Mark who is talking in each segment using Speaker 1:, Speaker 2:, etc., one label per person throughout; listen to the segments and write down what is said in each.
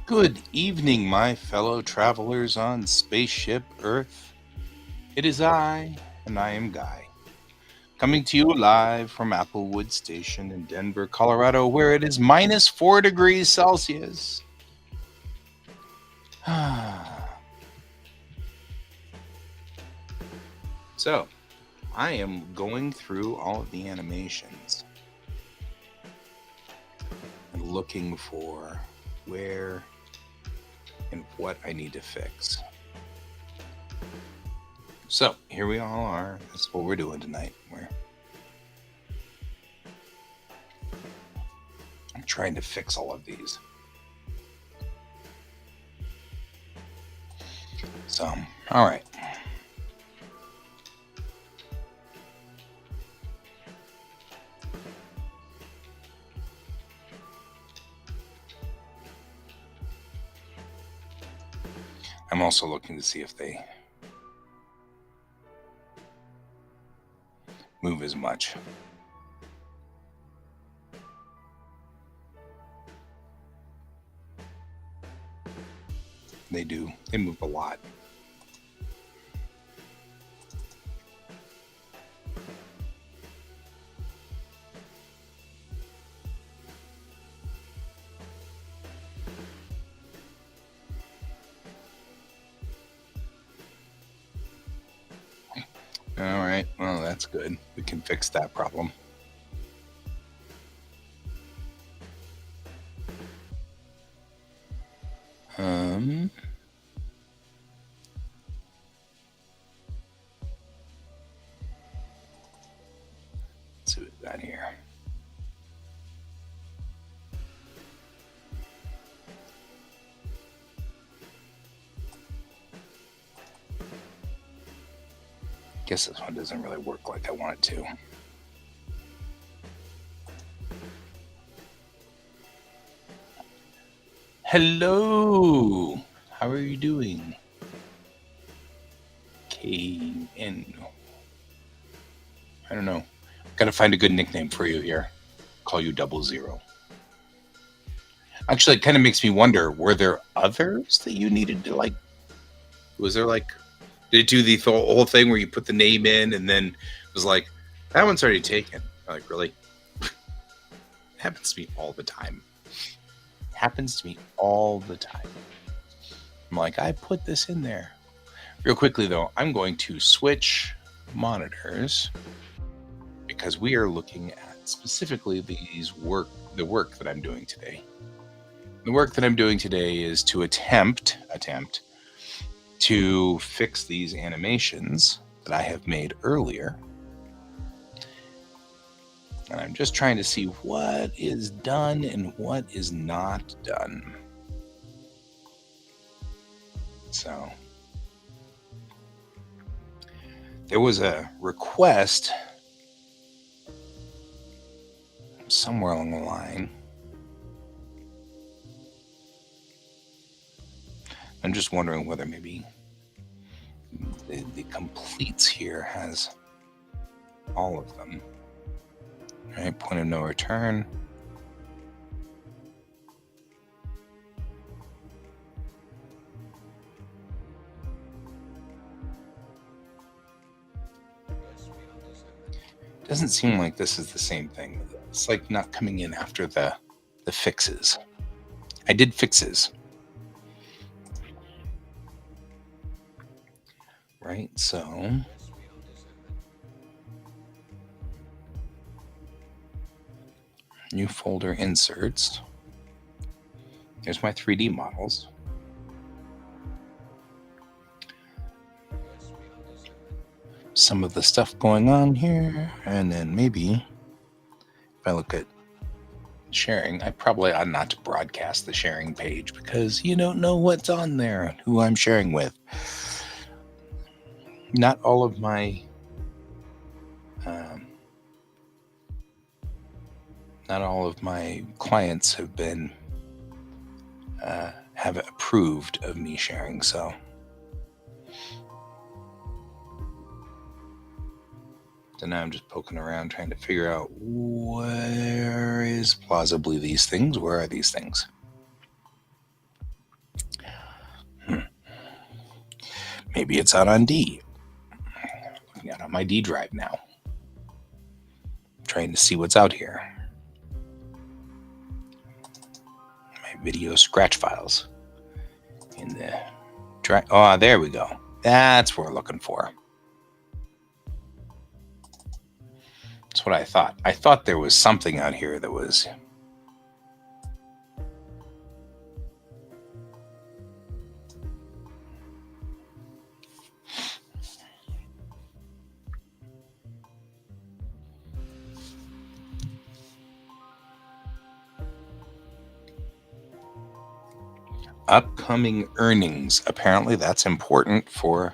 Speaker 1: Good evening, my fellow travelers on spaceship Earth. It is I, and I am Guy, coming to you live from Applewood Station in Denver, Colorado, where it is minus 4 degrees Celsius. So, I am going through all of the animations and looking for where and what I need to fix. So, here we all are. That's what we're doing tonight. I'm trying to fix all of these. So, all right. I'm also looking to see if they move as much. They do. They move a lot. All right. Well, that's good. We can fix that problem. Let's see what we got here. Guess this one doesn't really work like I want it to. Hello. How are you doing? KN. I don't know. Gotta find a good nickname for you here. Call you 00. Actually, it kind of makes me wonder, were there others that you needed to like? Was there like, did it do the whole thing where you put the name in and then it was like, that one's already taken? Like, really? It happens to me all the time. Happens to me all the time. I'm like, I put this in there. Real quickly though, I'm going to switch monitors because we are looking at specifically the work that I'm doing today. The work that I'm doing today is to attempt to fix these animations that I have made earlier. And I'm just trying to see what is done and what is not done. So there was a request somewhere along the line. I'm just wondering whether maybe the completes here has all of them. All right, point of no return. Doesn't seem like this is the same thing. It's like not coming in after the fixes. I did fixes. Right, so new folder inserts. There's my 3D models. Some of the stuff going on here, and then maybe if I look at sharing, I probably ought not to broadcast the sharing page because you don't know what's on there and who I'm sharing with. Not all of my clients have been have approved of me sharing, so now I'm just poking around trying to figure out where is plausibly these things. Where are these things? Maybe it's out on D. Looking out on my D drive now. Trying to see what's out here. My video scratch files. In the drive. Oh, there we go. That's what we're looking for. That's what I thought. I thought there was something out here that was... Upcoming earnings. Apparently that's important for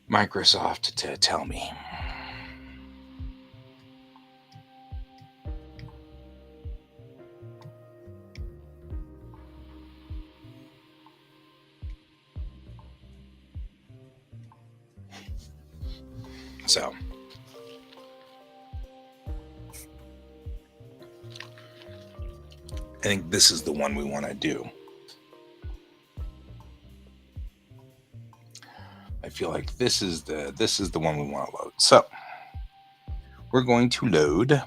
Speaker 1: Microsoft to tell me. So I think this is the one we want to do. I feel like this is the one we want to load. So we're going to load.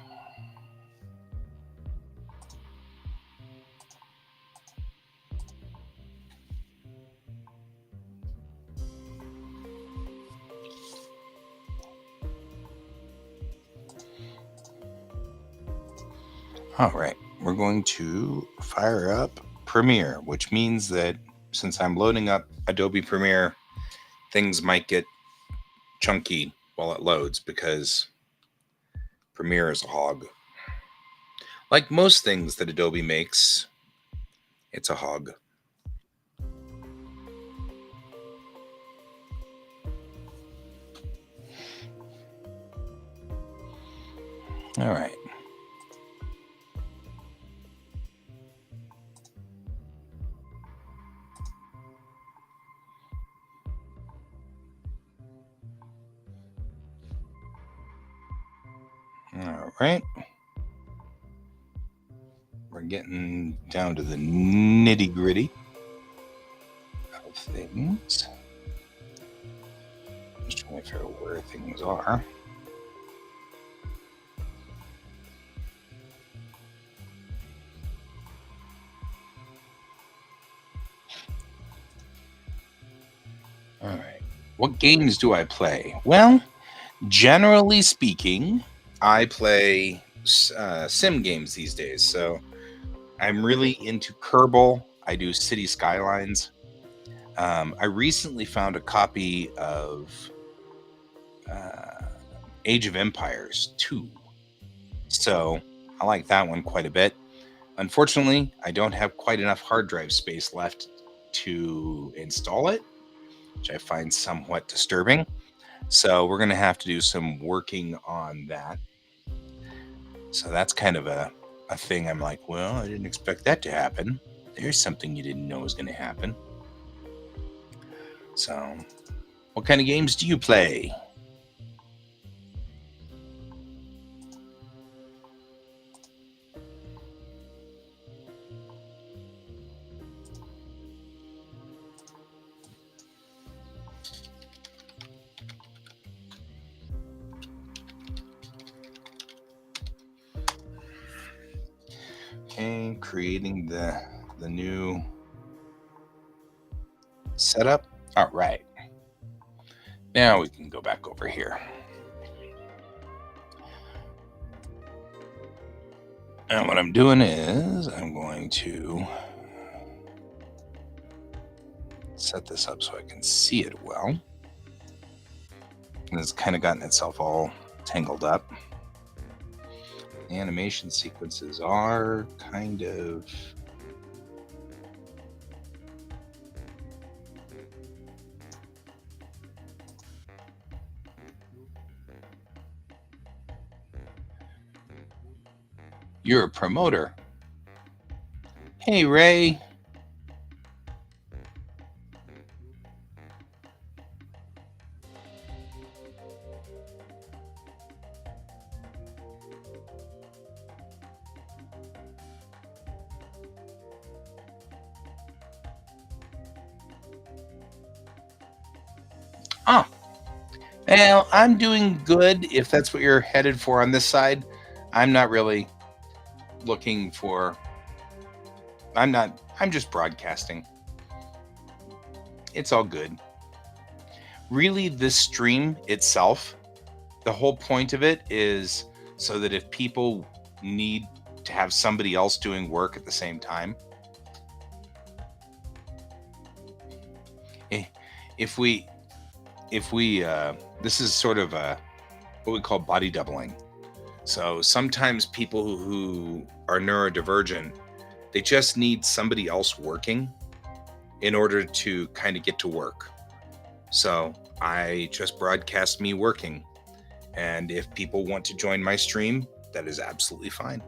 Speaker 1: All right, we're going to fire up Premiere, which means that since I'm loading up Adobe Premiere, things might get chunky while it loads because Premiere is a hog. Like most things that Adobe makes, it's a hog. All right. All right. We're getting down to the nitty gritty of things. Just trying to figure out where things are. All right. What games do I play? Well, generally speaking, I play sim games these days. So I'm really into Kerbal. I do City Skylines. I recently found a copy of Age of Empires 2. So I like that one quite a bit. Unfortunately, I don't have quite enough hard drive space left to install it, which I find somewhat disturbing. So we're going to have to do some working on that. So that's kind of a thing I'm like, well, I didn't expect that to happen. There's something you didn't know was going to happen. So what kind of games do you play? Okay, creating the new setup. All right. Now we can go back over here. And what I'm doing is I'm going to set this up so I can see it well. And it's kind of gotten itself all tangled up. The animation sequences are kind of... You're a promoter. Hey, Ray. Well, I'm doing good if that's what you're headed for on this side. I'm not really looking for I'm just broadcasting. It's all good. Really, this stream itself, the whole point of it is so that if people need to have somebody else doing work at the same time, eh, if we this is sort of what we call body doubling. So sometimes people who are neurodivergent, they just need somebody else working in order to kind of get to work. So I just broadcast me working. And if people want to join my stream, that is absolutely fine.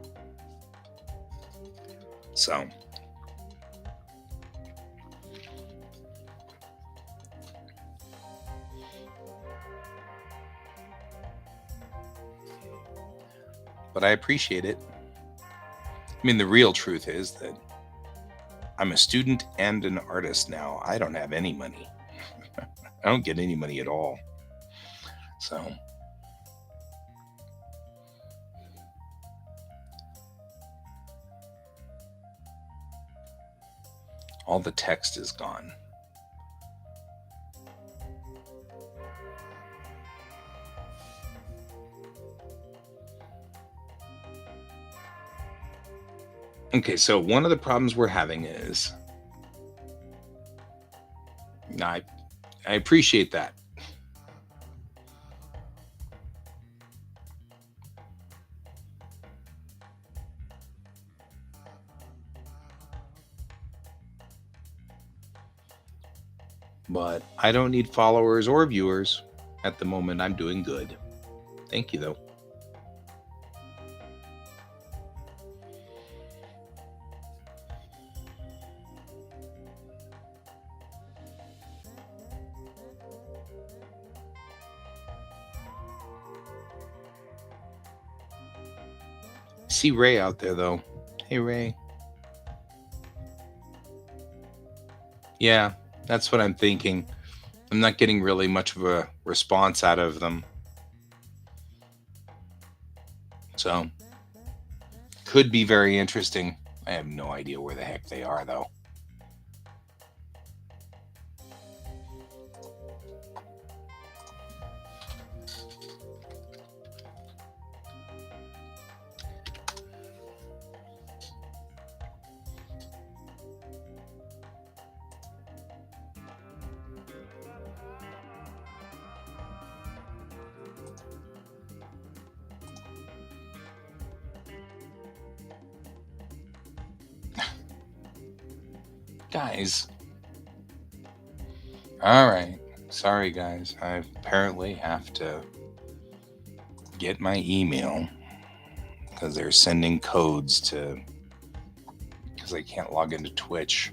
Speaker 1: So but I appreciate it. I mean, the real truth is that I'm a student and an artist now. I don't have any money. I don't get any money at all. So all the text is gone. Okay, so one of the problems we're having is I appreciate that. But I don't need followers or viewers. At the moment, I'm doing good. Thank you, though. See Ray out there, though. Hey, Ray. Yeah, that's what I'm thinking. I'm not getting really much of a response out of them. So, could be very interesting. I have no idea where the heck they are, though. Guys. All right. Sorry, guys. I apparently have to get my email because they're sending codes to because I can't log into Twitch.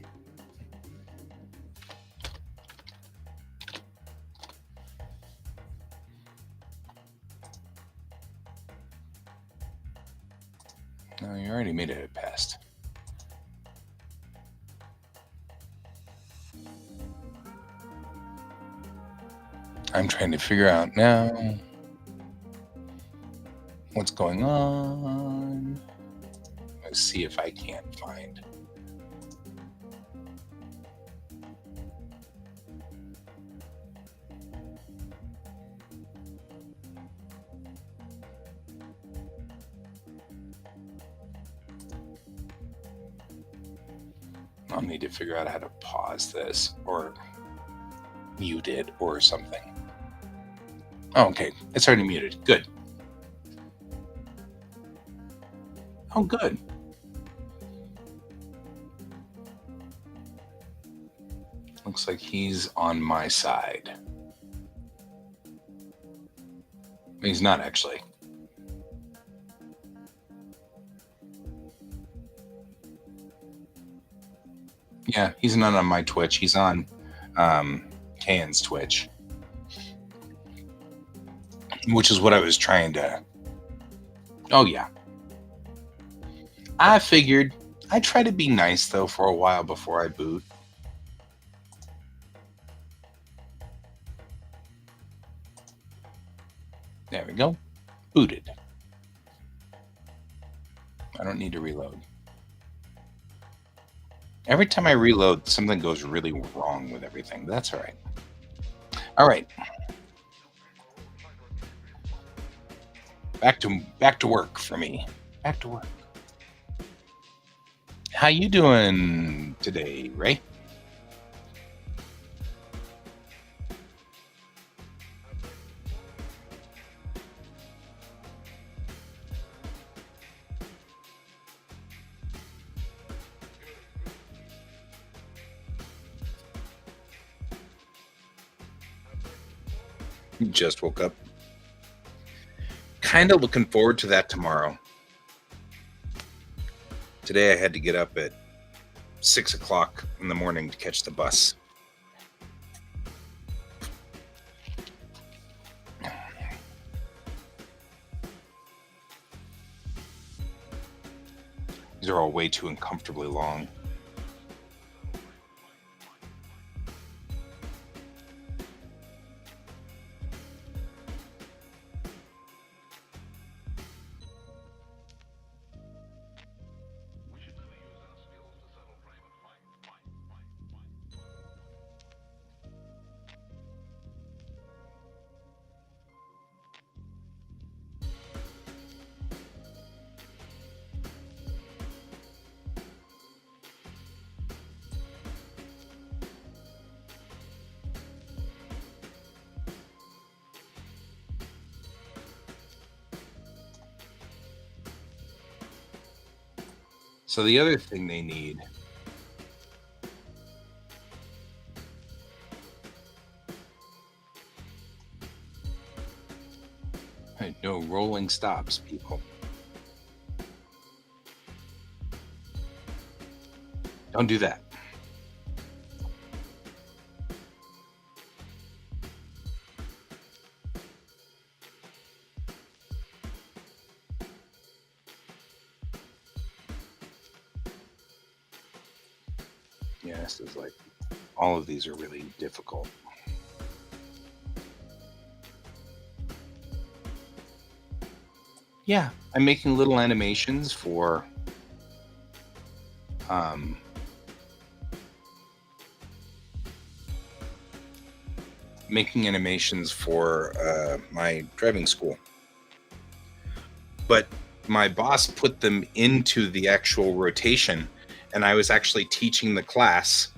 Speaker 1: No, you already made it past. I'm trying to figure out now what's going on. Let's see if I can't find. I'll need to figure out how to pause this or mute it or something. Oh, okay. It's already muted. Good. Oh, good. Looks like he's on my side. He's not actually. Yeah, he's not on my Twitch. He's on Kayan's Twitch, which is what I was trying to. Oh, yeah. I figured I try to be nice, though, for a while before I boot. There we go. Booted. I don't need to reload. Every time I reload, something goes really wrong with everything. That's all right. All right. Back to work for me. Back to work. How you doing today, Ray? Just woke up. Kind of looking forward to that tomorrow. Today I had to get up at 6 o'clock in the morning to catch the bus. These are all way too uncomfortably long. So the other thing they need no rolling stops, people. Don't do that. Yeah, this is like, all of these are really difficult. Yeah, I'm making little animations for my driving school. But my boss put them into the actual rotation, and I was actually teaching the class,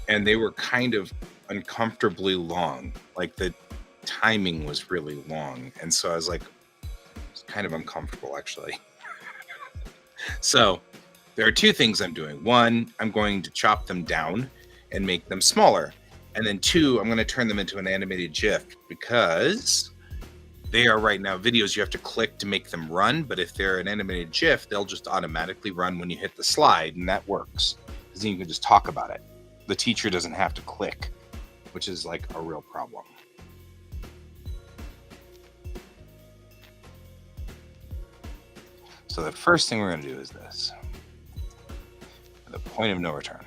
Speaker 1: and they were kind of uncomfortably long. Like the timing was really long, and so I was like, it's kind of uncomfortable actually. So there are two things I'm doing. One, I'm going to chop them down and make them smaller. And then two, I'm going to turn them into an animated GIF, because they are right now videos you have to click to make them run. But if they're an animated GIF, they'll just automatically run when you hit the slide, and that works, because then you can just talk about it. The teacher doesn't have to click, which is like a real problem. So the first thing we're going to do is this. The point of no return.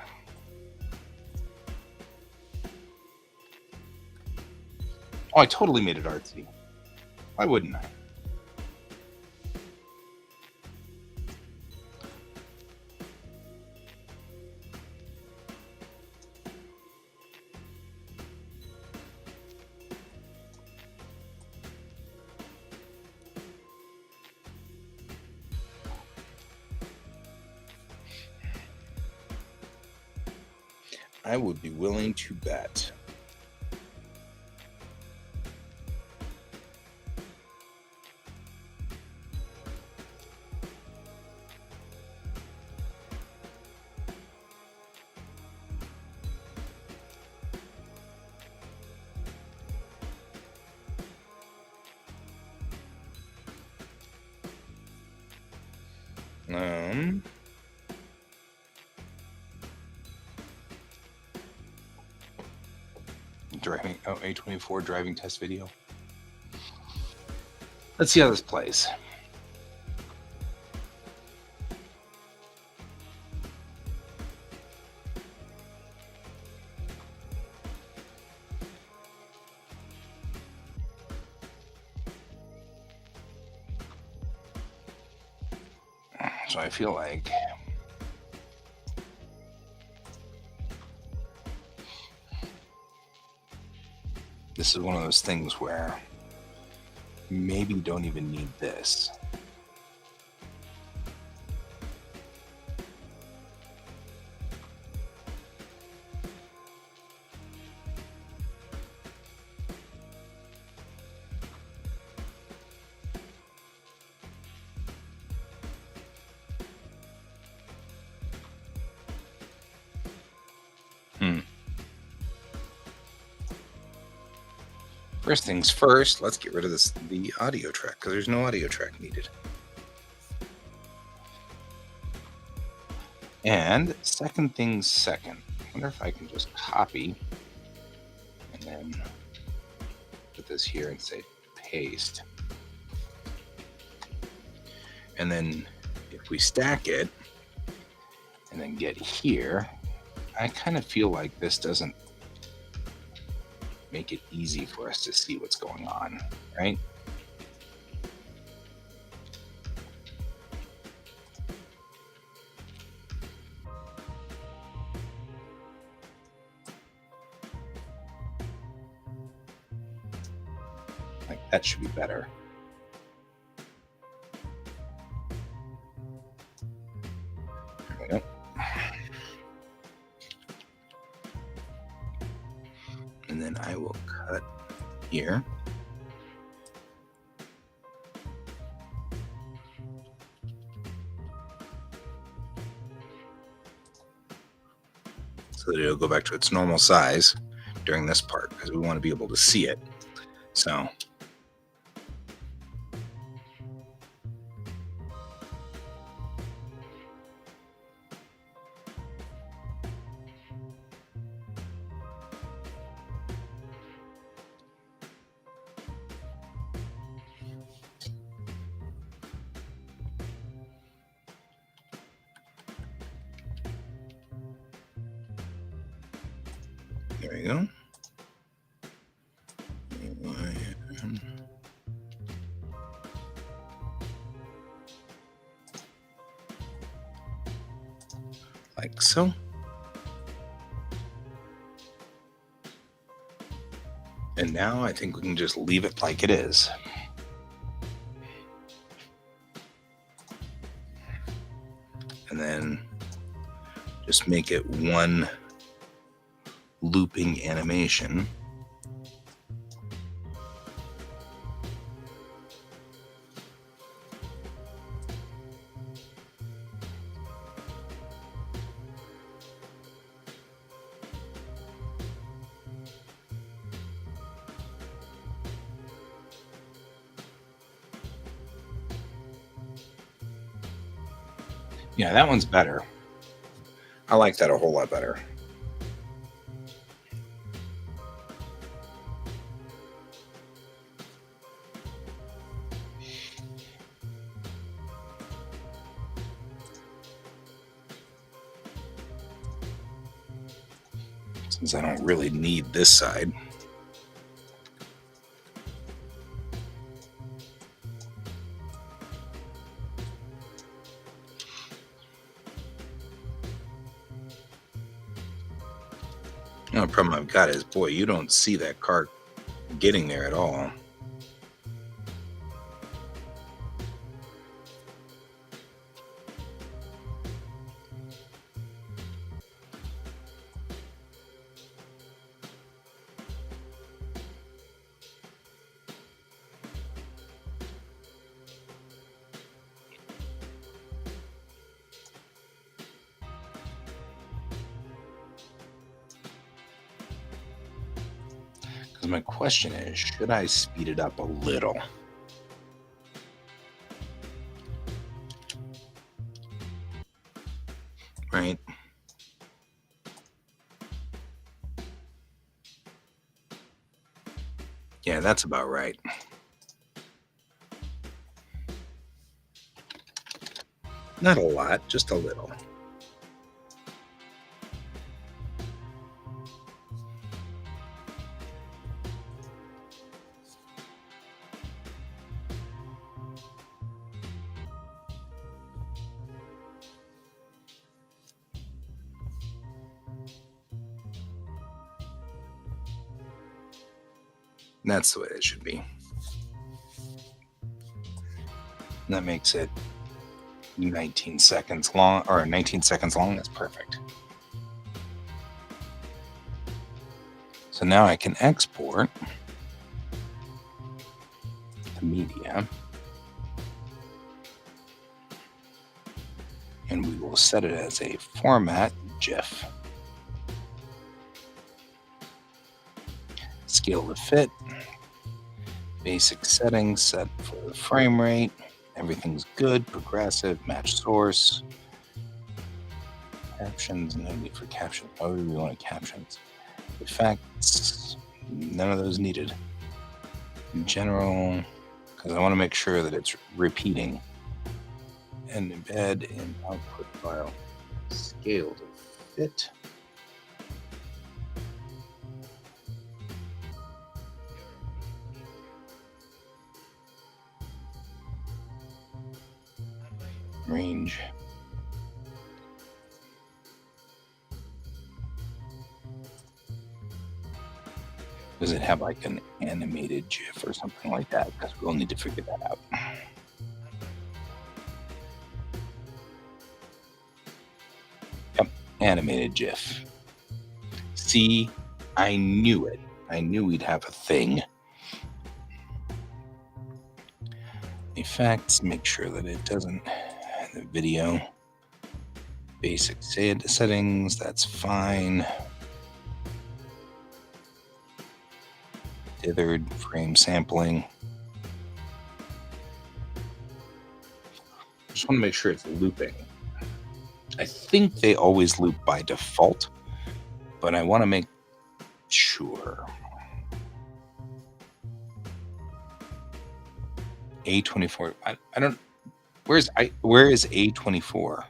Speaker 1: Oh, I totally made it artsy. Why wouldn't I? I would be willing to bet. Driving, A24 driving test video. Let's see how this plays. So I feel like this is one of those things where maybe you don't even need this. First things first, let's get rid of the audio track, because there's no audio track needed. And second things second, I wonder if I can just copy and then put this here and say paste. And then if we stack it and then get here, I kind of feel like this doesn't make it easy for us to see what's going on, right? Like that should be better. There we go. And then I will cut here. So that it'll go back to its normal size during this part, because we want to be able to see it. So there we go. Like so. And now I think we can just leave it like it is. And then just make it one looping animation. Yeah, that one's better. I like that a whole lot better. Since I don't really need this side. The problem I've got is, boy, you don't see that car getting there at all. Because my question is, should I speed it up a little? Right? Yeah, that's about right. Not a lot, just a little. That's the way it should be. That makes it 19 seconds long, or 19 seconds long. That's perfect. So now I can export the media, and we will set it as a format GIF. Scale to fit. Basic settings set for the frame rate. Everything's good. Progressive. Match source. Captions. No need for captions. However we want captions. Effects. None of those needed. In general, because I want to make sure that it's repeating. And embed in output file. Scale to fit. Range. Does it have like an animated GIF or something like that? Because we'll need to figure that out. Yep, animated GIF. See, I knew it. I knew we'd have a thing. Effects, make sure that it doesn't. The video. Basic settings, that's fine. Dithered frame sampling. Just want to make sure it's looping. I think they always loop by default, but I want to make sure. A24. I don't. Where is A24?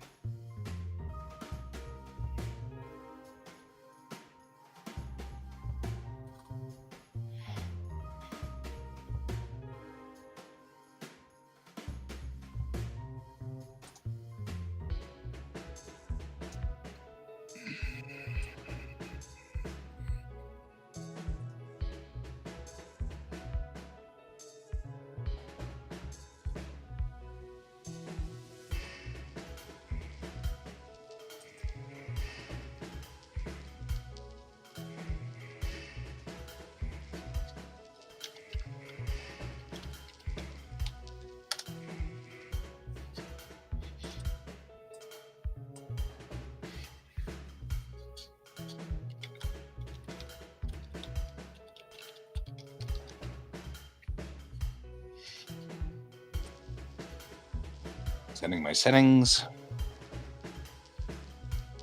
Speaker 1: Setting my settings.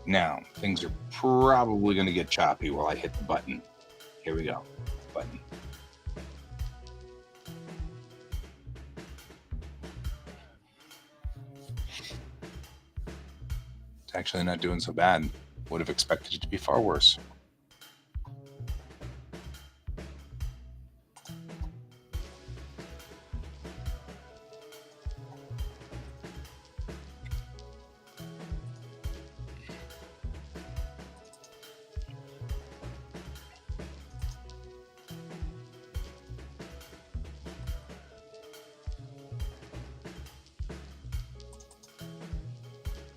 Speaker 1: Now, things are probably going to get choppy while I hit the button. Here we go. Button. It's actually not doing so bad. Would have expected it to be far worse.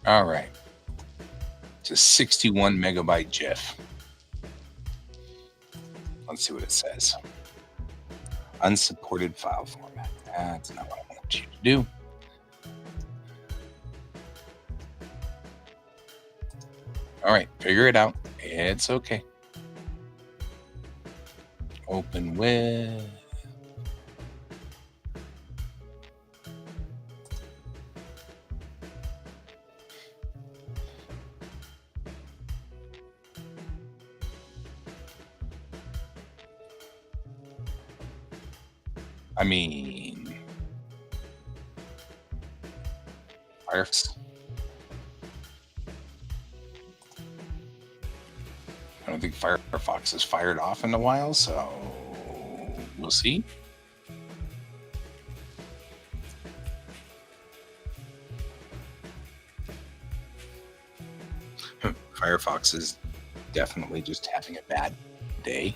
Speaker 1: All right. It's a 61 megabyte GIF. Let's see what it says. Unsupported file format. That's not what I want you to do. All right, figure it out. It's okay. Open with. I mean, Firefox. I don't think Firefox has fired off in a while, so we'll see. Firefox is definitely just having a bad day.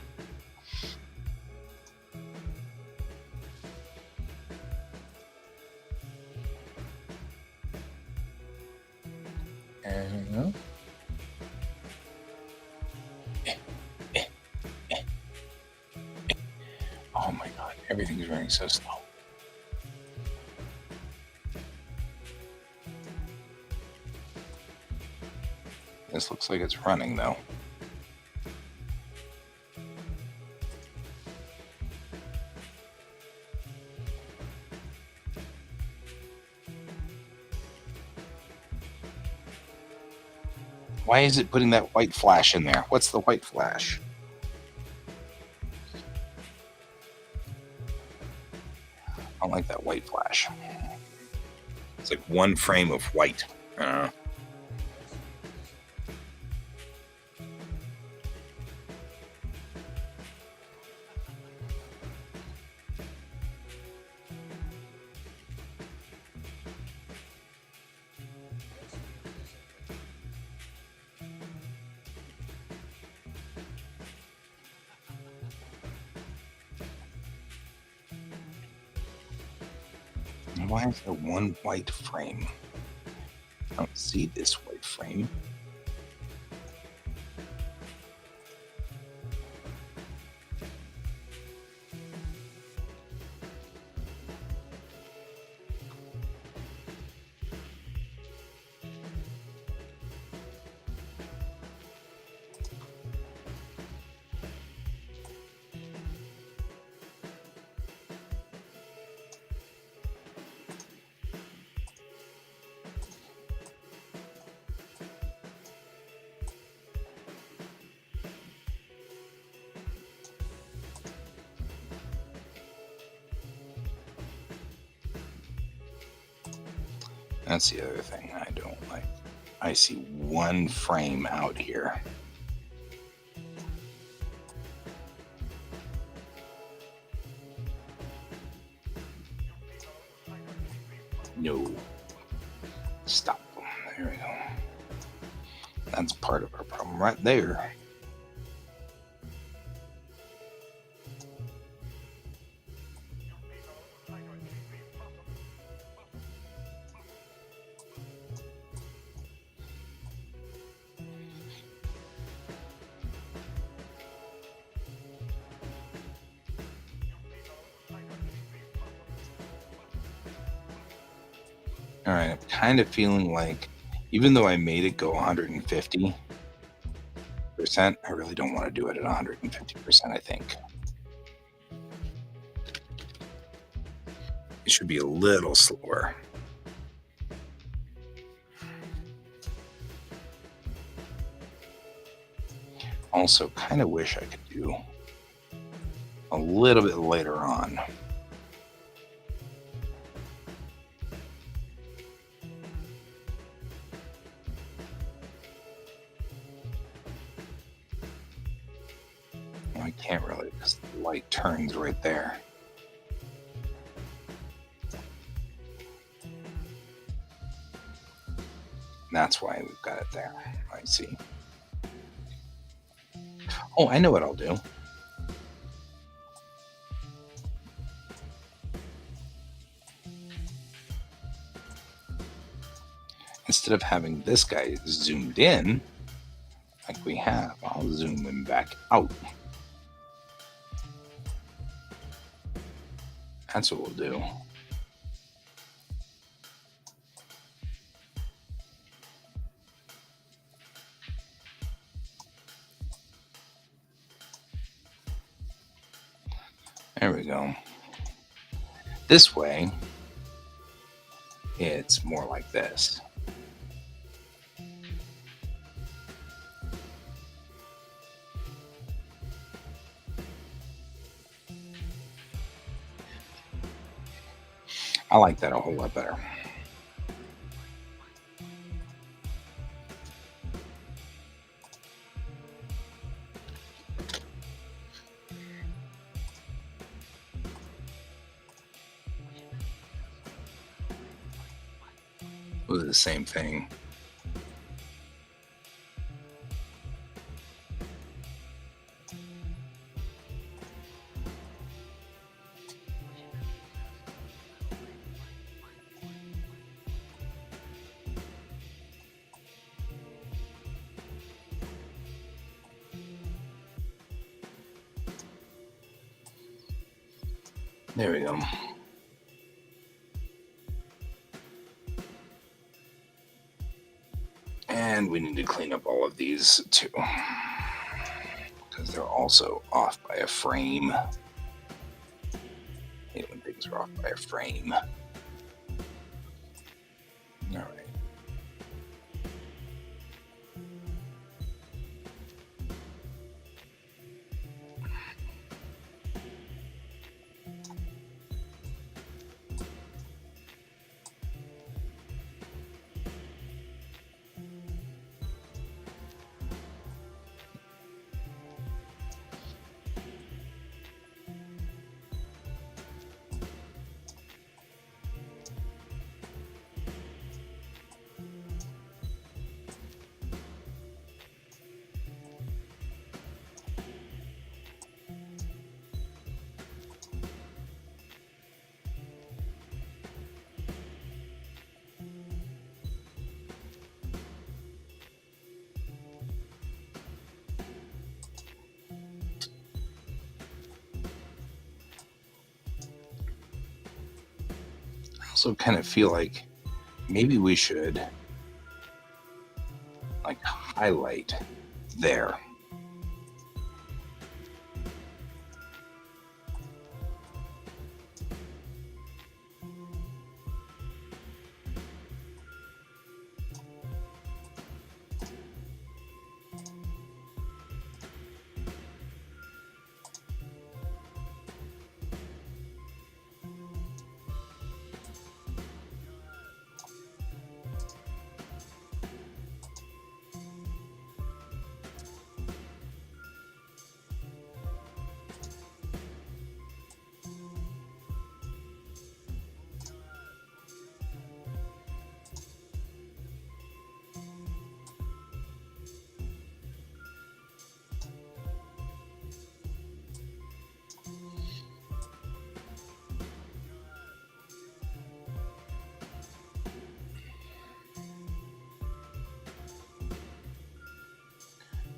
Speaker 1: There we go. Oh my god, everything's running so slow. This looks like it's running though. Why is it putting that white flash in there? What's the white flash? I don't like that white flash. It's like one frame of white. Why is there one white frame? I don't see this white frame. That's the other thing I don't like. I see one frame out here. No. Stop. There we go. That's part of our problem right there. All right, I'm kind of feeling like, even though I made it go 150%, I really don't want to do it at 150%, I think. It should be a little slower. Also, kind of wish I could do a little bit later on. I can't really because the light turns right there. That's why we've got it there. I see. Oh, I know what I'll do. Instead of having this guy zoomed in, like we have, I'll zoom him back out. That's what we'll do. There we go. This way, it's more like this. I like that a whole lot better. It was the same thing. There we go. And we need to clean up all of these too, because they're also off by a frame. I hate when things are off by a frame. All right. I also kind of feel like maybe we should like highlight there.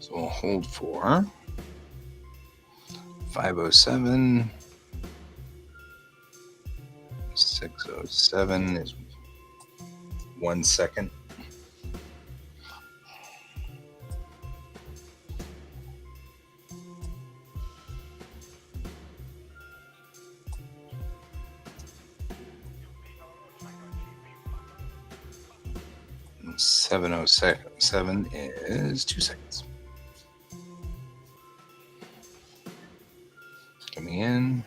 Speaker 1: So we'll hold for 507. 607 is 1 second. And 707 is 2 seconds. Coming in.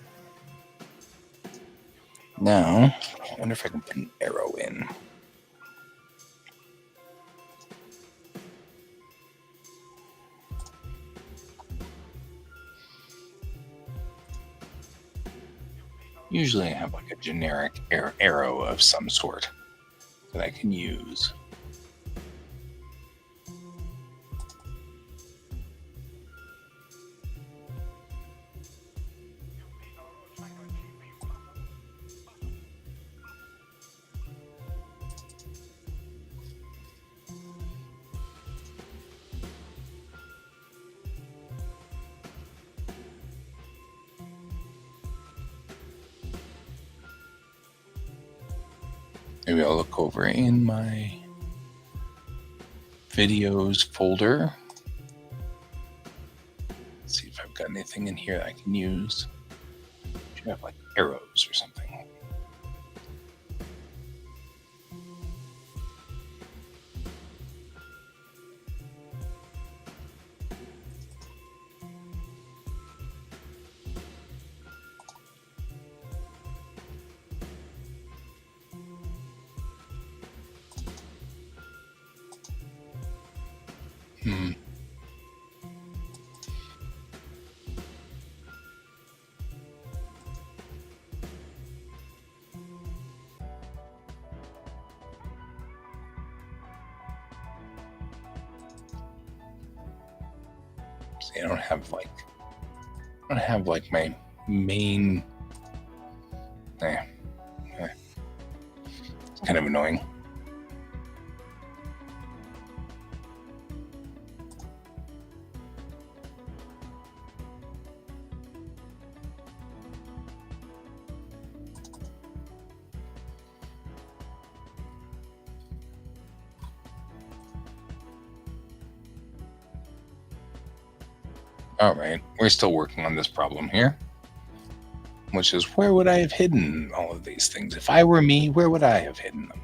Speaker 1: Now, I wonder if I can put an arrow in. Usually I have like a generic arrow of some sort that I can use. Maybe I'll look over in my videos folder. See if I've got anything in here that I can use. Should have like arrows or something. See, I don't have like my main. It's kind of annoying. All right, we're still working on this problem here, which is where would I have hidden all of these things? If I were me, where would I have hidden them?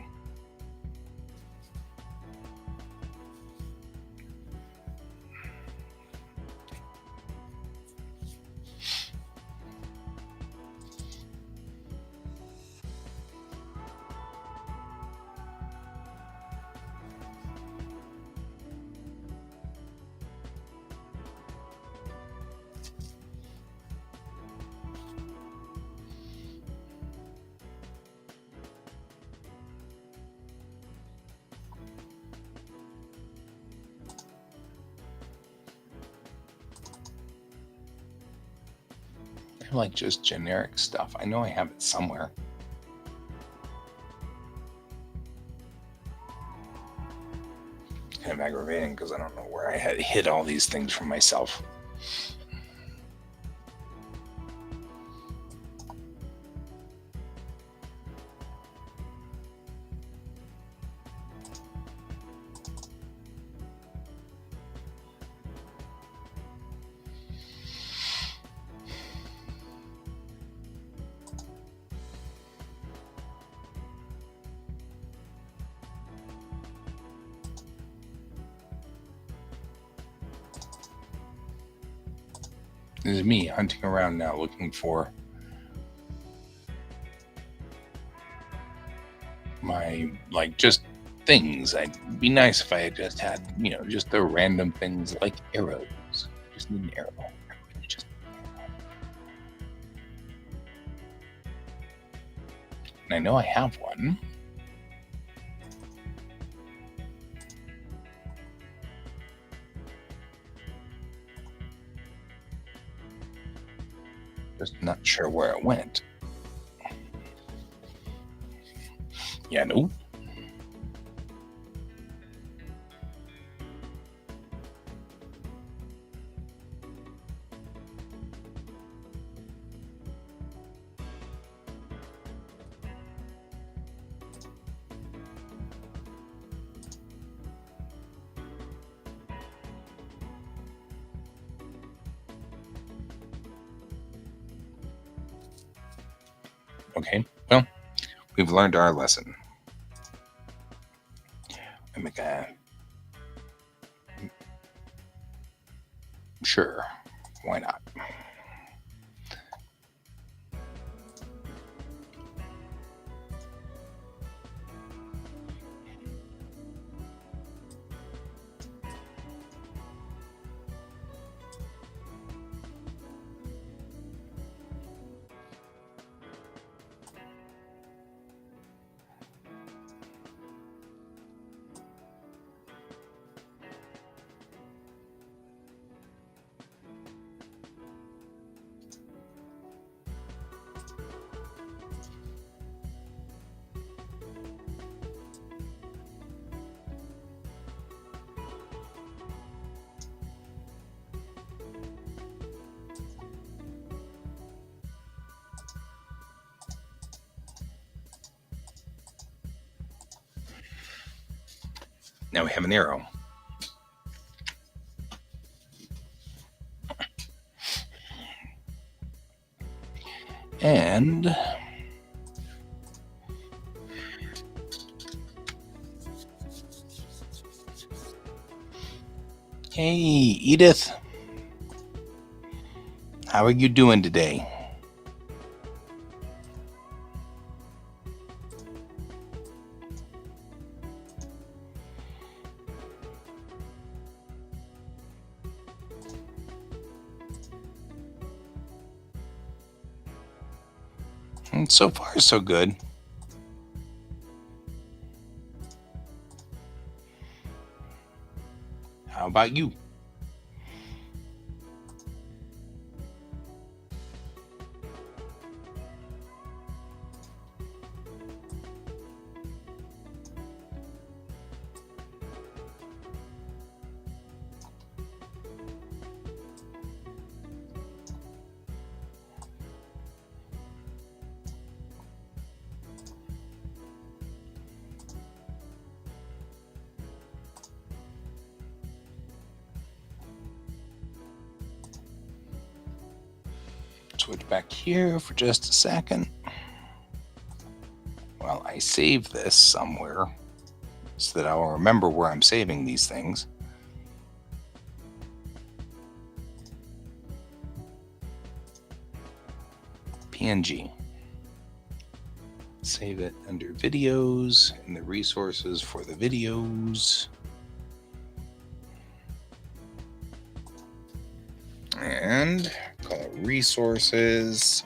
Speaker 1: Like just generic stuff. I know I have it somewhere. Kind of aggravating because I don't know where I had hid all these things from myself. This is me hunting around now looking for my, like, just things. It'd be nice if I had just had, just the random things like arrows. Just need an arrow. And I know I have one. Just not sure where it went. Yeah, no. Okay, well, we've learned our lesson. I make a... Sure, why not? Now we have an arrow. And hey, Edith, how are you doing today? And so far, so good. How about you? Switch back here for just a second. Well, I save this somewhere so that I'll remember where I'm saving these things. PNG. Save it under videos in the resources for the videos. And call it resources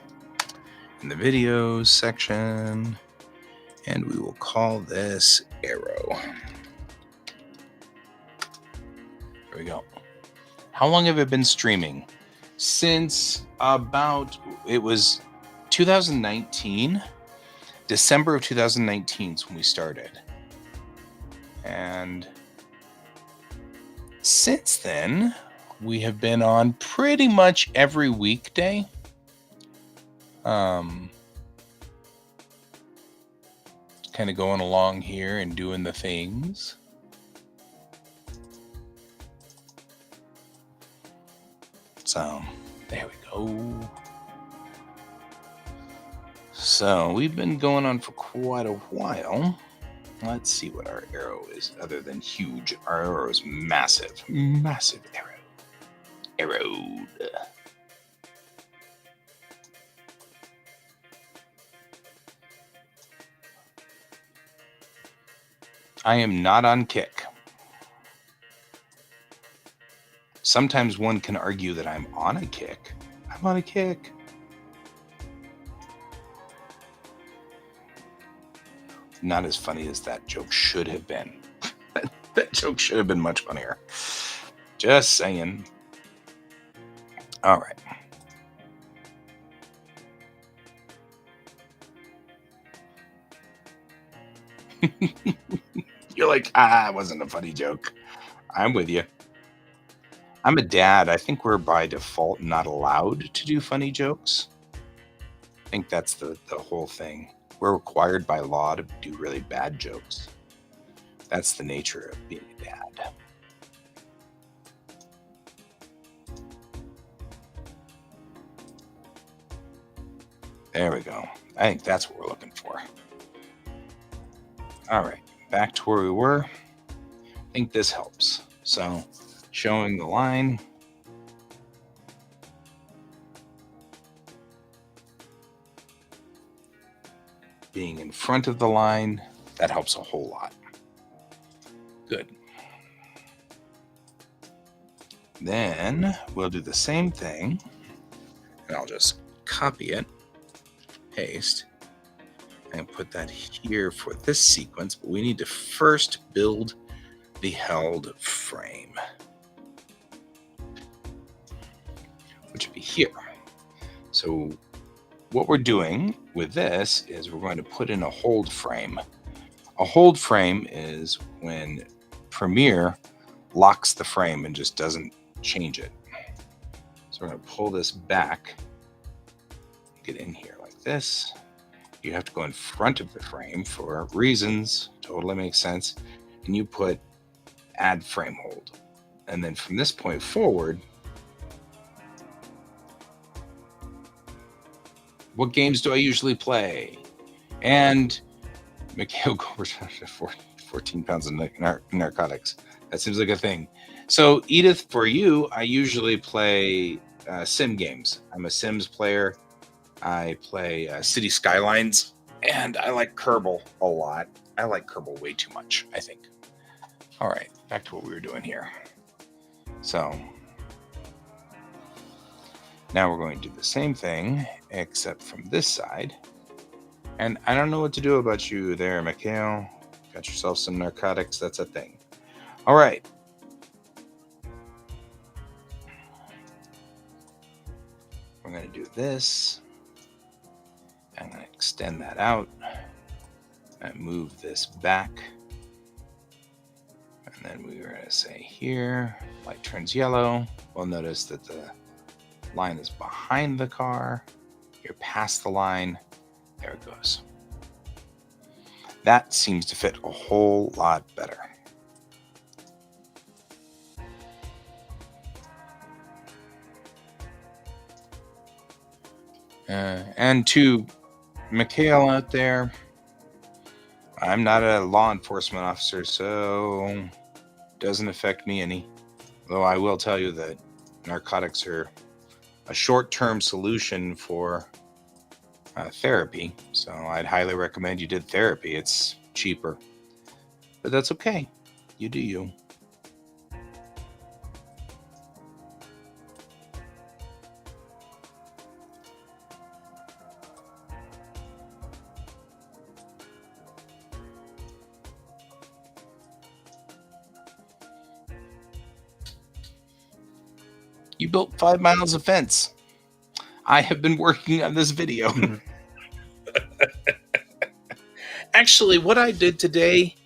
Speaker 1: in the videos section. And we will call this arrow. There we go. How long have I been streaming? Since it was 2019. December of 2019 is when we started. And since then, we have been on pretty much every weekday. Kind of going along here and doing the things. So, there we go. So, we've been going on for quite a while. Let's see what our arrow is, other than huge. Our arrow is massive. Massive arrow. Arrowed. I am not on Kick. Sometimes one can argue that I'm on a kick. I'm on a kick. Not as funny as that joke should have been. That joke should have been much funnier. Just saying. All right. You're like, it wasn't a funny joke. I'm with you. I'm a dad. I think we're by default not allowed to do funny jokes. I think that's the whole thing. We're required by law to do really bad jokes. That's the nature of being a dad. There we go. I think that's what we're looking for. All right, back to where we were. I think this helps. So, showing the line. Being in front of the line, that helps a whole lot. Good. Then we'll do the same thing, and I'll just copy it, paste, and put that here for this sequence, but we need to first build the held frame, which would be here. So what we're doing with this is we're going to put in a hold frame. A hold frame is when Premiere locks the frame and just doesn't change it. So we're going to pull this back, get in here like this. You have to go in front of the frame for reasons, totally makes sense. And you put add frame hold. And then from this point forward, what games do I usually play? And Mikhail Gorbachev, 14 pounds of narcotics. That seems like a thing. So Edith, for you, I usually play sim games. I'm a Sims player. I play City Skylines, and I like Kerbal a lot. I like Kerbal way too much, I think. All right, back to what we were doing here. So now we're going to do the same thing, except from this side. And I don't know what to do about you there, Mikhail. Got yourself some narcotics, that's a thing. All right. We're going to do this. I'm going to extend that out and move this back. And then we're going to say here, light turns yellow. We'll notice that the line is behind the car. You're past the line. There it goes. That seems to fit a whole lot better. And to Mikhail out there, I'm not a law enforcement officer, so it doesn't affect me any. Though I will tell you that narcotics are a short-term solution for therapy. So I'd highly recommend you did therapy. It's cheaper. But that's okay. You do you. You built 5 miles of fence. I have been working on this video. Actually, what I did today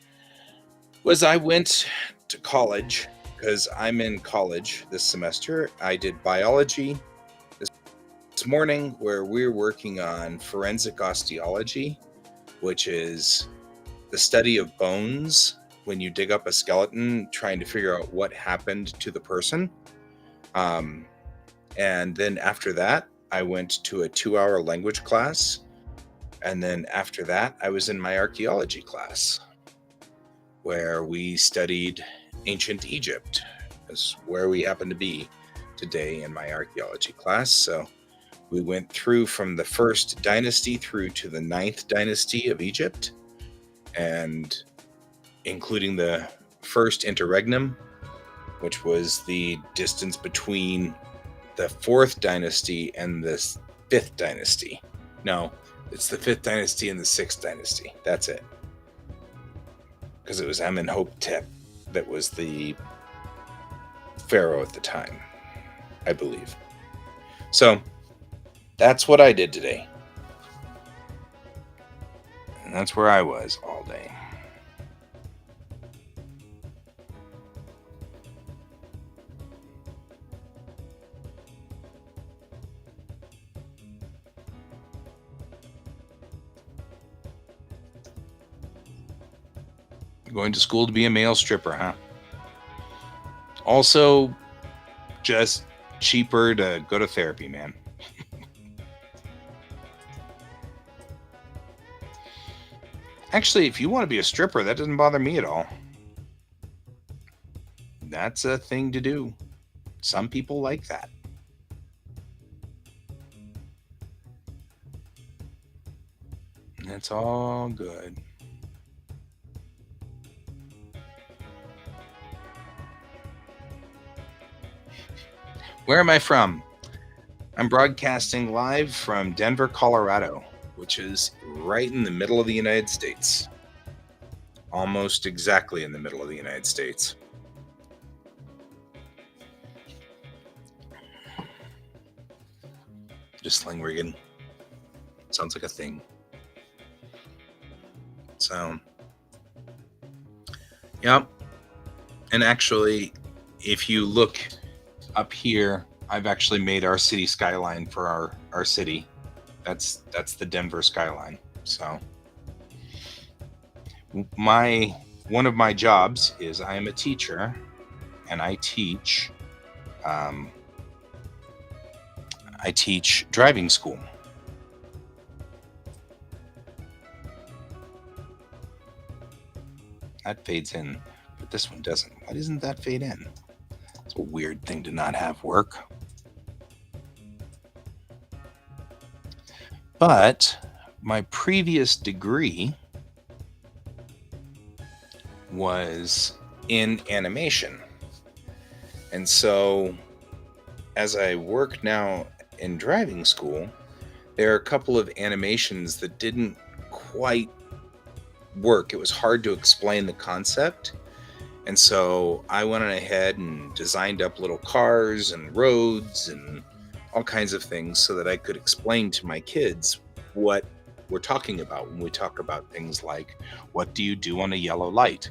Speaker 1: was I went to college because I'm in college this semester. I did biology this morning where we're working on forensic osteology, which is the study of bones when you dig up a skeleton, trying to figure out what happened to the person. And then after that, I went to a 2-hour language class. And then after that, I was in my archaeology class where we studied ancient Egypt. Is where we happen to be today in my archaeology class. So we went through from the first dynasty through to the 9th dynasty of Egypt, and including the first interregnum, which was the distance between the 4th dynasty and the 5th dynasty. No, it's the 5th dynasty and the 6th dynasty. That's it. Because it was Amenhotep that was the pharaoh at the time, I believe. So that's what I did today. And that's where I was all day. Going to school to be a male stripper, huh? Also, just cheaper to go to therapy, man. Actually, if you want to be a stripper, that doesn't bother me at all. That's a thing to do. Some people like that. It's all good. Where am I from? I'm broadcasting live from Denver, Colorado, which is right in the middle of the United States. Almost exactly in the middle of the United States. Just sling rigging. Sounds like a thing. So, yep. And actually, if you look up here, I've actually made our city skyline for our city. That's the Denver skyline. So one of my jobs is I am a teacher, and I teach driving school. That fades in, but this one doesn't. Why doesn't that fade in? It's a weird thing to not have work. But my previous degree was in animation. And so as I work now in driving school, there are a couple of animations that didn't quite work. It was hard to explain the concept. And so I went on ahead and designed up little cars and roads and all kinds of things so that I could explain to my kids what we're talking about when we talk about things like, what do you do on a yellow light?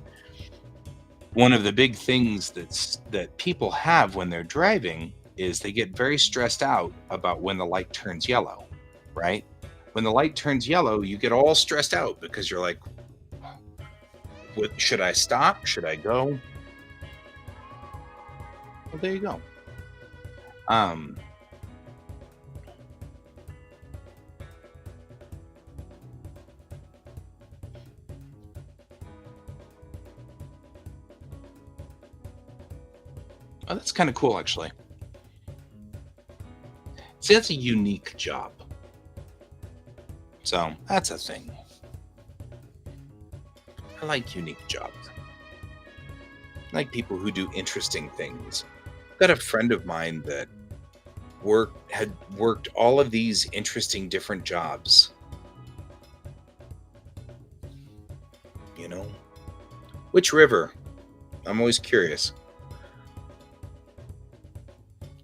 Speaker 1: One of the big things that people have when they're driving is they get very stressed out about when the light turns yellow, right? When the light turns yellow, you get all stressed out because you're like, should I stop? Should I go? Well, there you go. Oh, that's kind of cool, actually. See, that's a unique job. So that's a thing. I like unique jobs. I like people who do interesting things. I've got a friend of mine that had worked all of these interesting different jobs. You know, which river? I'm always curious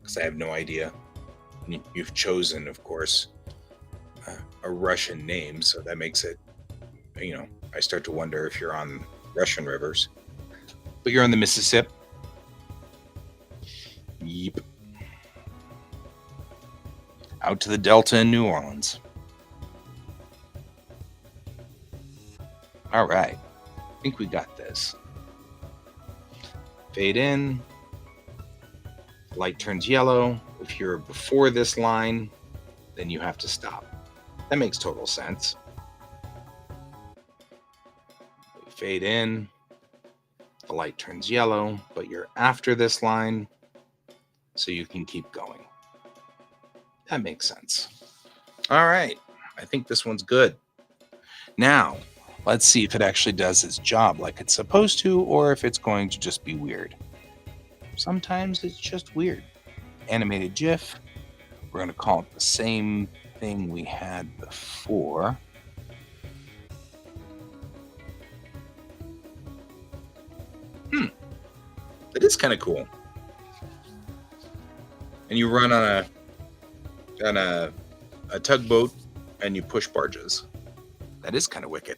Speaker 1: because I have no idea. You've chosen, of course, a Russian name, so that makes it. I start to wonder if you're on Russian rivers, but you're on the Mississippi. Yep. Out to the Delta in New Orleans. All right. I think we got this. Fade in. Light turns yellow. If you're before this line, then you have to stop. That makes total sense. Fade in. The light turns yellow, but you're after this line, so you can keep going. That makes sense. All right. I think this one's good. Now, let's see if it actually does its job like it's supposed to, or if it's going to just be weird. Sometimes it's just weird. Animated GIF. We're going to call it the same thing we had before. That is kind of cool. And you run on a tugboat and you push barges. That is kind of wicked.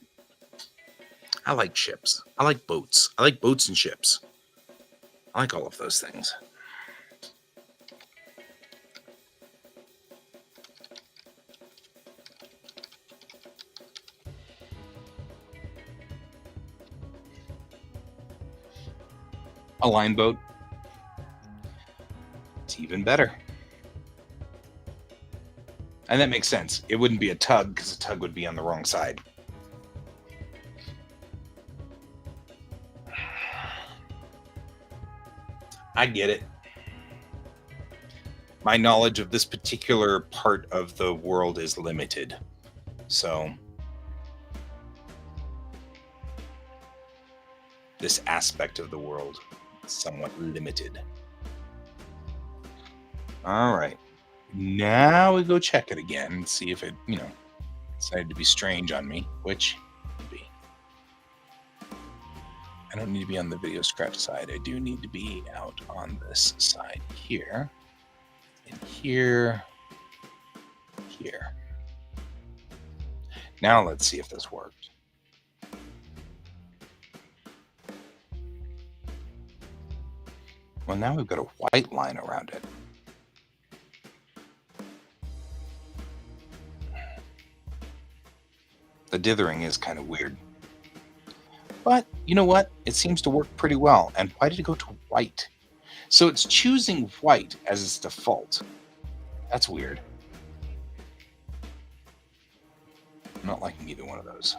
Speaker 1: I like ships. I like boats. I like boats and ships. I like all of those things. A line boat. It's even better. And that makes sense. It wouldn't be a tug because a tug would be on the wrong side. I get it. My knowledge of this particular part of the world is limited. So this aspect of the world is somewhat limited. All right. Now we go check it again and see if it, decided to be strange on me, which would be. I don't need to be on the video scratch side. I do need to be out on this side here. And here. Here. Now let's see if this worked. Well, now we've got a white line around it. The dithering is kind of weird. But you know what? It seems to work pretty well. And why did it go to white? So it's choosing white as its default. That's weird. I'm not liking either one of those.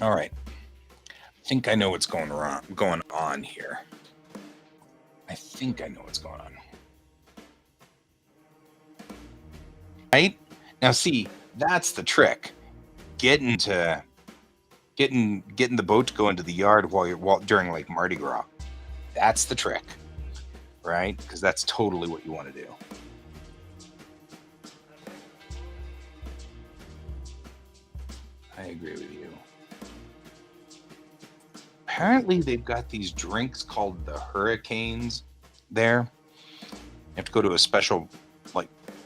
Speaker 1: All right. I think I know what's going on here. I think I know what's going on. Right? Now see, that's the trick. Getting the boat to go into the yard during like Mardi Gras. That's the trick. Right? Because that's totally what you want to do. I agree with you. Apparently they've got these drinks called the Hurricanes there. You have to go to a special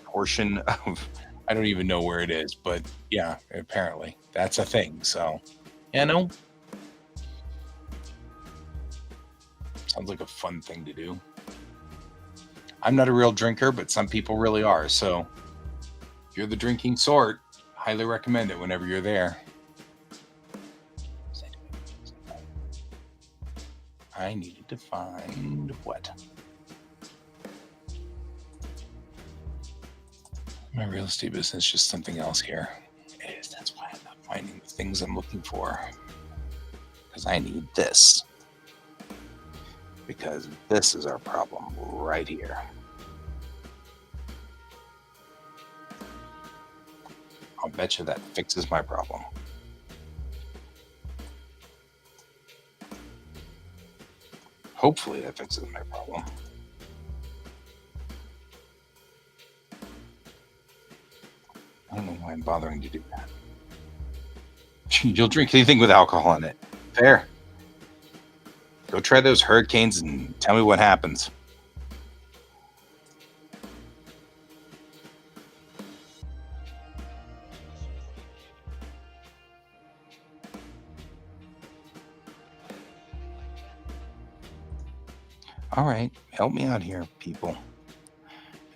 Speaker 1: portion of, I don't even know where it is, but yeah, apparently that's a thing. So, sounds like a fun thing to do. I'm not a real drinker, but some people really are. So if you're the drinking sort, highly recommend it whenever you're there. I needed to find what? My real estate business is just something else here. It is. That's why I'm not finding the things I'm looking for. Because I need this. because this is our problem right here. I'll bet you that fixes my problem. Hopefully that fixes my problem. I don't know why I'm bothering to do that. You'll drink anything with alcohol in it. Fair. Go try those hurricanes and tell me what happens. All right, help me out here, people.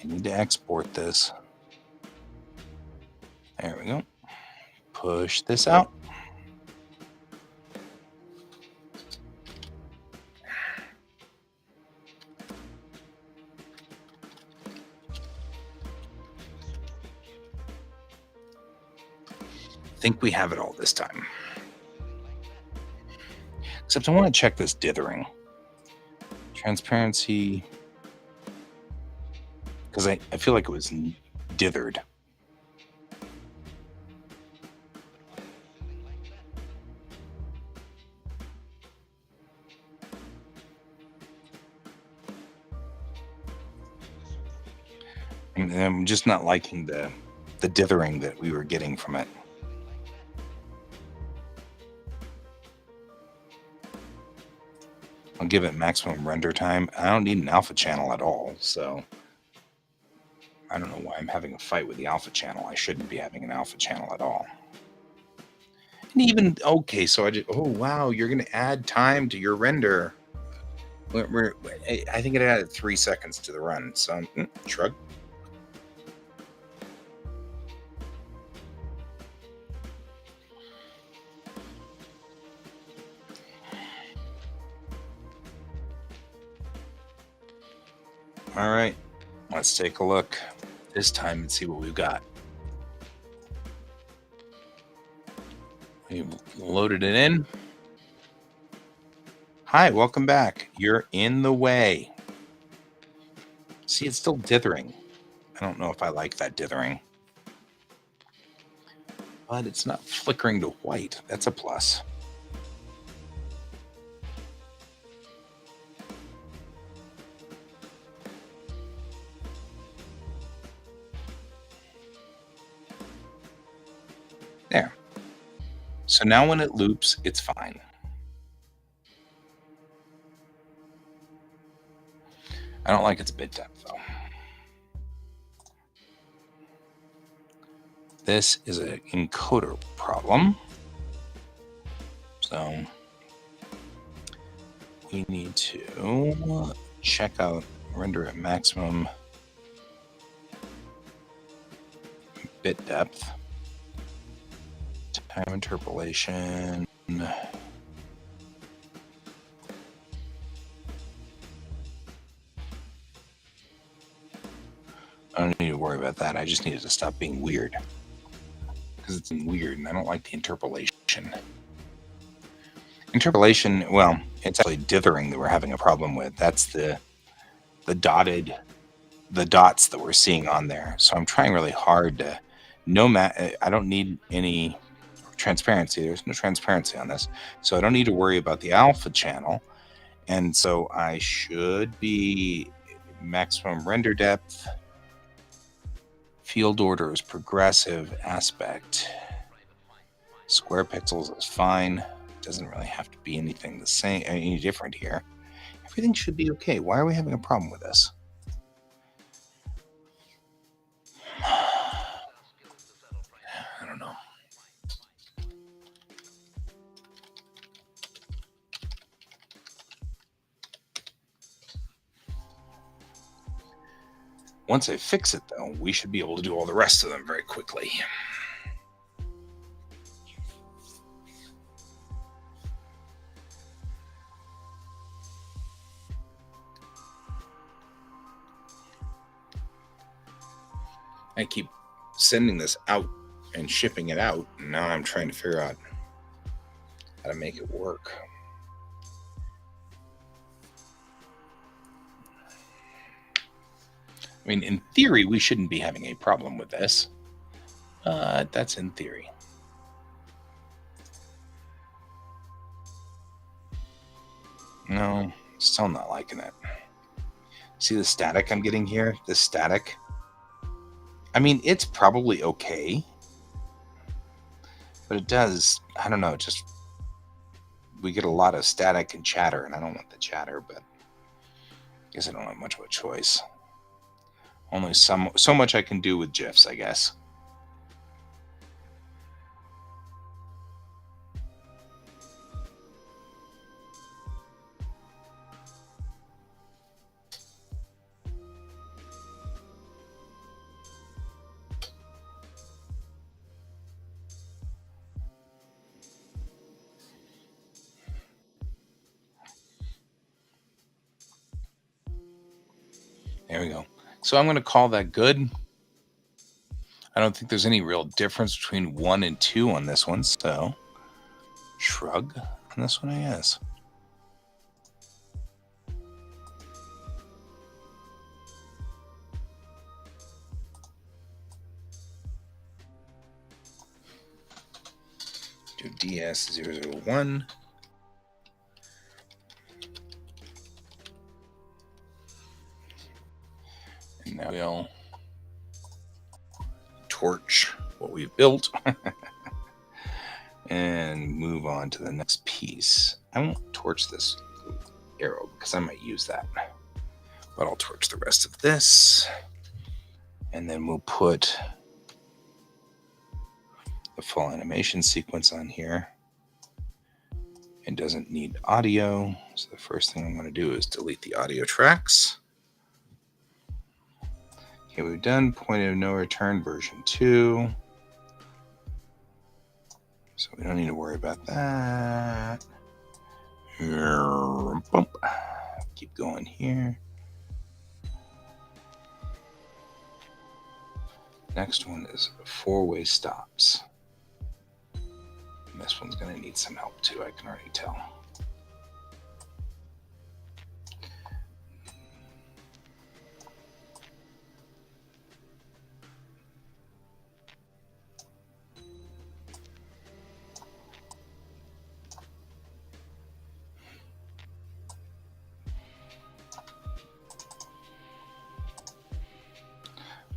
Speaker 1: I need to export this. There we go. Push this out. I think we have it all this time. Except I want to check this dithering. Transparency. Because I feel like it was dithered. And I'm just not liking the dithering that we were getting from it. I'll give it maximum render time. I don't need an alpha channel at all, so I don't know why I'm having a fight with the alpha channel. I shouldn't be having an alpha channel at all. And even, okay, so oh wow, you're going to add time to your render. I think it added 3 seconds to the run, so shrug. All right, let's take a look this time and see what we've got. We've loaded it in. Hi, welcome back. You're in the way. See, it's still dithering. I don't know if I like that dithering. But it's not flickering to white. That's a plus. There. So now when it loops, it's fine. I don't like its bit depth, though. This is an encoder problem. So we need to check out render at maximum bit depth. Time interpolation. I don't need to worry about that. I just needed to stop being weird. Because it's weird and I don't like the interpolation. Interpolation, well, it's actually dithering that we're having a problem with. That's the dots that we're seeing on there. So I'm trying really hard to I don't need any transparency. There's no transparency on this. So I don't need to worry about the alpha channel. And so I should be maximum render depth. Field order is progressive. Aspect. Square pixels is fine. Doesn't really have to be anything the same, any different here. Everything should be okay. Why are we having a problem with this? I don't know. Once I fix it, though, we should be able to do all the rest of them very quickly. I keep sending this out and shipping it out, and now I'm trying to figure out how to make it work. I mean, in theory, we shouldn't be having a problem with this. That's in theory. No, still not liking it. See the static I'm getting here? The static. I mean, it's probably okay. But it does, I don't know, just we get a lot of static and chatter, and I don't want the chatter, but I guess I don't have much of a choice. Only so much I can do with GIFs, I guess. There we go. So I'm going to call that good. I don't think there's any real difference between 1 and 2 on this one, so shrug on this one, I guess. Do DS001. And now we'll torch what we've built and move on to the next piece. I won't torch this arrow because I might use that, but I'll torch the rest of this, and then we'll put the full animation sequence on here. It doesn't need audio, so the first thing I'm going to do is delete the audio tracks. Okay, we've done point of no return version 2. So we don't need to worry about that. Keep going here. Next one is 4-way stops. And this one's going to need some help too, I can already tell.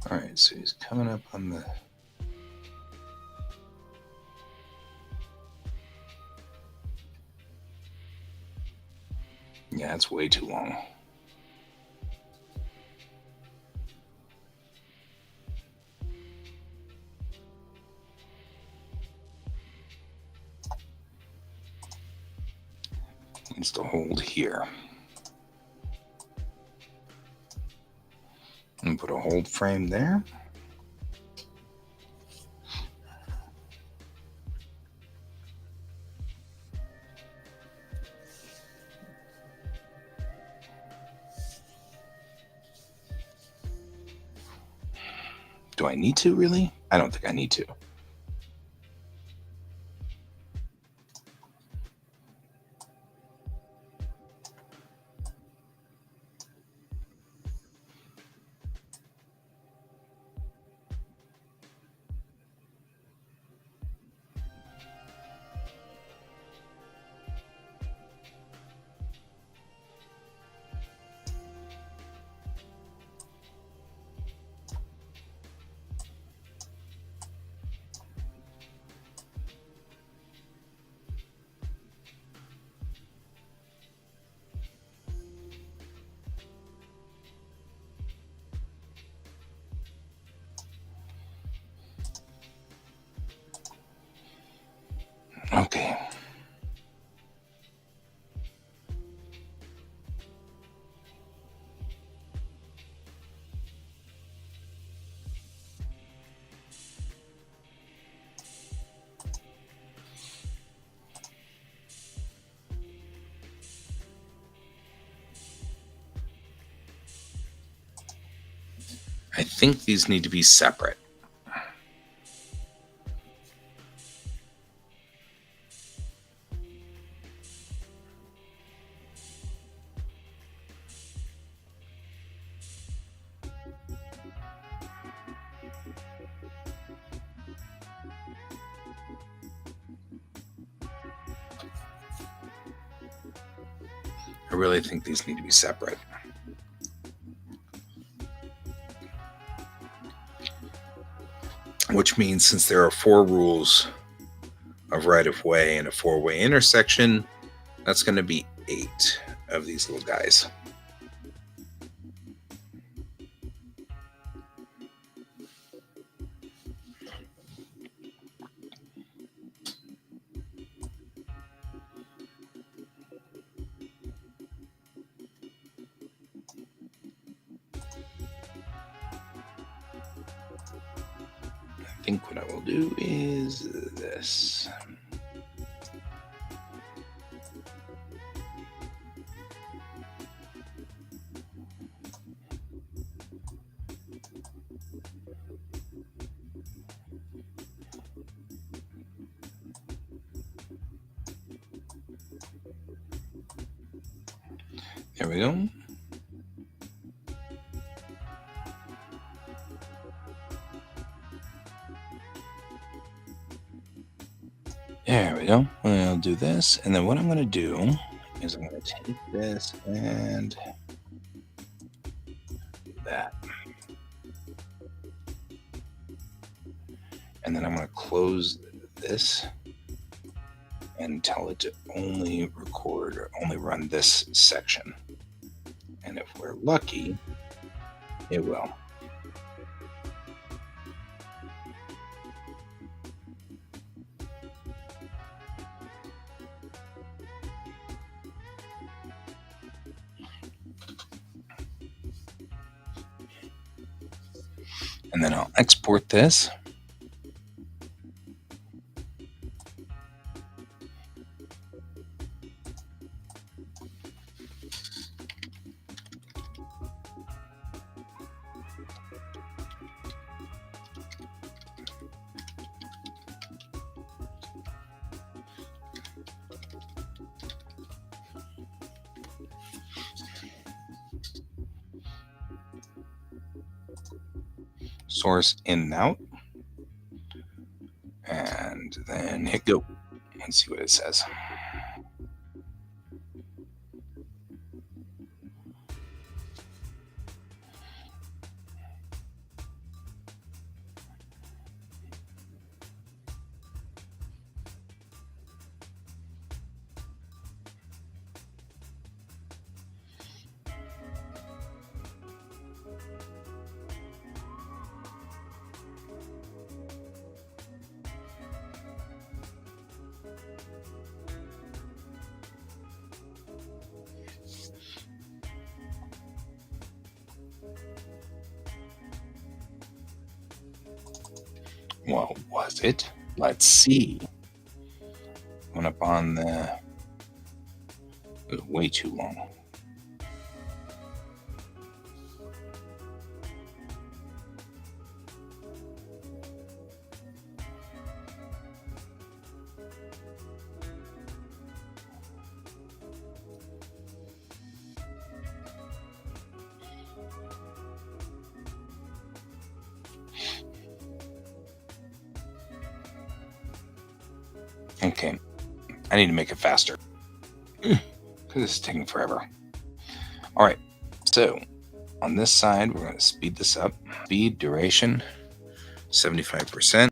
Speaker 1: All right, so he's coming up on the... Yeah, it's way too long. Needs to hold here. And put a hold frame there. Do I need to, really? I don't think I need to. Okay. I think these need to be separate. I really think these need to be separate. Which means since there are 4 rules of right-of-way and a 4-way intersection, that's going to be 8 of these little guys. I think what I will do is this. There we go. There we go. I'll do this. And then what I'm going to do is I'm going to take this and that. And then I'm going to close this and tell it to only record or only run this section. And if we're lucky, it will. And then I'll export this. Source in and out. And then hit go and see what it says. What was it? Let's see. Went up on the... It was way too long. Okay, I need to make it faster because this is taking forever. All right, so on this side, we're going to speed this up. Speed, duration, 75%.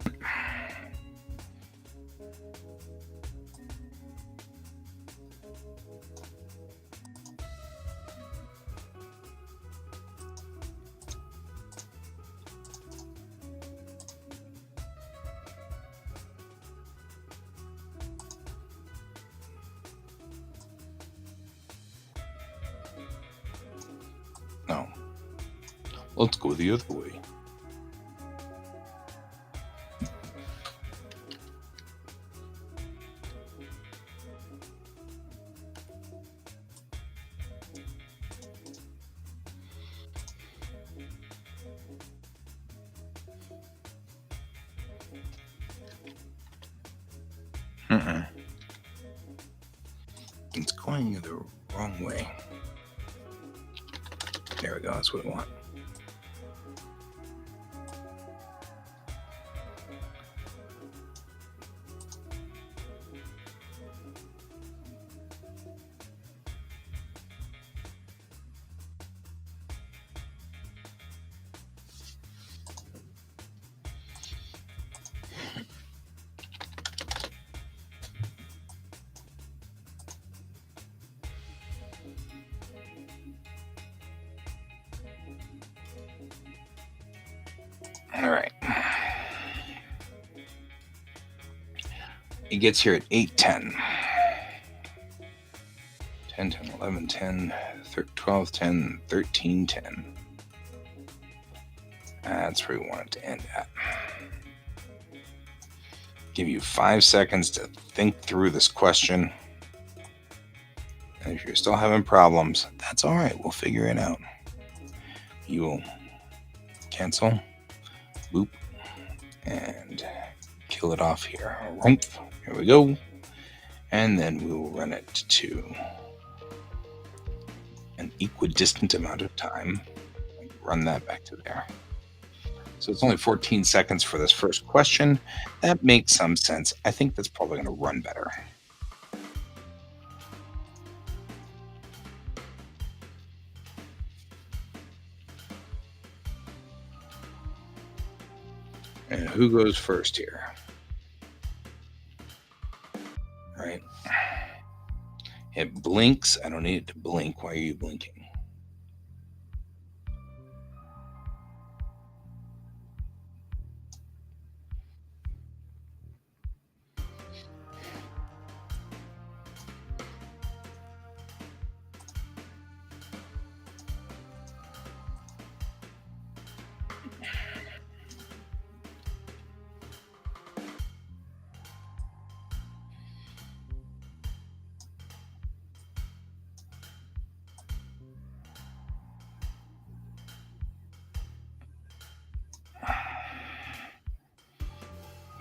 Speaker 1: No. Let's go the other way. It's going the wrong way. There we go, that's what I want. All right. He gets here at 8:10. 10, 10, 11, 10, 12, 10, 13, 10. That's where we want it to end at. Give you 5 seconds to think through this question. And if you're still having problems, that's all right. We'll figure it out. You will cancel, boop, and kill it off here. Here we go. And then we will run it to an equidistant amount of time. Run that back to there. So it's only 14 seconds for this first question. That makes some sense. I think that's probably going to run better. And who goes first here? Right. It blinks. I don't need it to blink. Why are you blinking?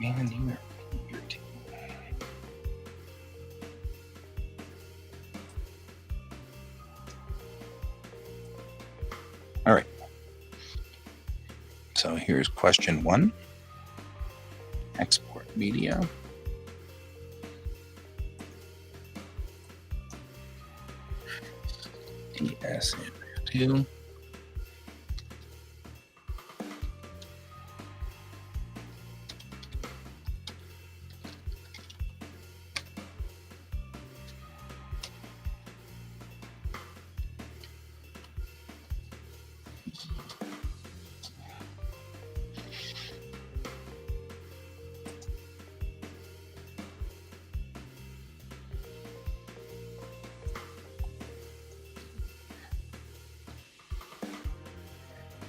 Speaker 1: Man, you're irritating. All right. So here's question 1. Export media. ESM2.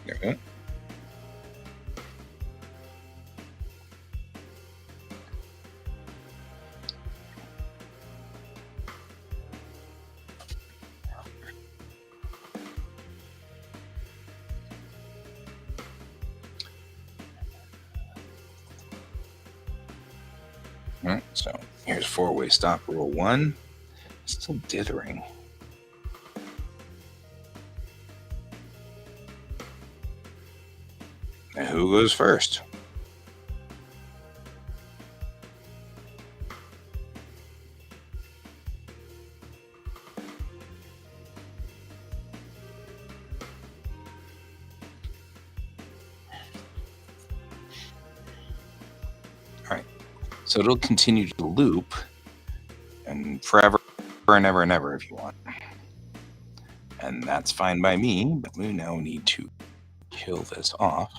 Speaker 1: There we go. All right, so here's 4-way stop rule 1. Still dithering. Now who goes first? All right, so it'll continue to loop and forever and ever and ever if you want. And that's fine by me, but we now need to kill this off.